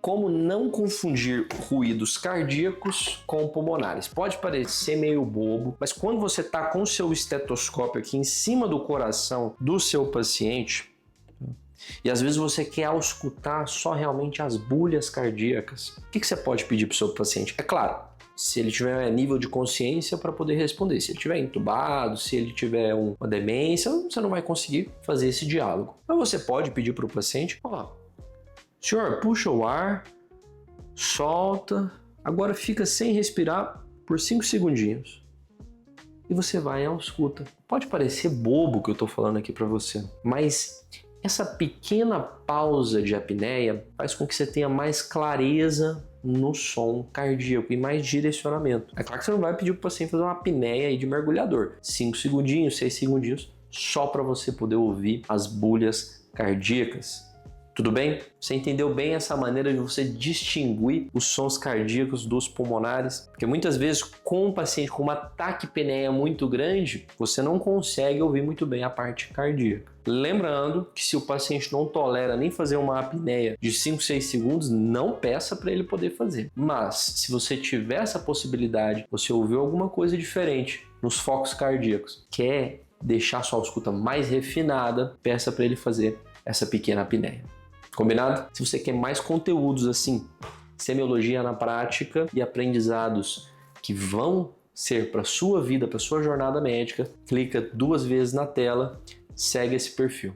Como não confundir ruídos cardíacos com pulmonares? Pode parecer meio bobo, mas quando você está com o seu estetoscópio aqui em cima do coração do seu paciente, e às vezes você quer auscultar só realmente as bulhas cardíacas, o que você pode pedir para o seu paciente? É claro, se ele tiver nível de consciência para poder responder. Se ele tiver entubado, se ele tiver uma demência, você não vai conseguir fazer esse diálogo. Mas você pode pedir para o paciente, senhor, puxa o ar, solta, agora fica sem respirar por 5 segundinhos. E você vai e ausculta. Pode parecer bobo o que eu estou falando aqui para você, mas essa pequena pausa de apneia faz com que você tenha mais clareza no som cardíaco e mais direcionamento. É claro que você não vai pedir para o paciente fazer uma apneia aí de mergulhador. 5 segundinhos, 6 segundinhos, só para você poder ouvir as bulhas cardíacas. Tudo bem? Você entendeu bem essa maneira de você distinguir os sons cardíacos dos pulmonares? Porque muitas vezes com um paciente com uma taquipneia muito grande, você não consegue ouvir muito bem a parte cardíaca. Lembrando que se o paciente não tolera nem fazer uma apneia de 5, 6 segundos, não peça para ele poder fazer. Mas se você tiver essa possibilidade, você ouviu alguma coisa diferente nos focos cardíacos, quer deixar sua ausculta mais refinada, peça para ele fazer essa pequena apneia. Combinado? Se você quer mais conteúdos assim, semiologia na prática e aprendizados que vão ser para a sua vida, para a sua jornada médica, clica 2 vezes na tela, segue esse perfil.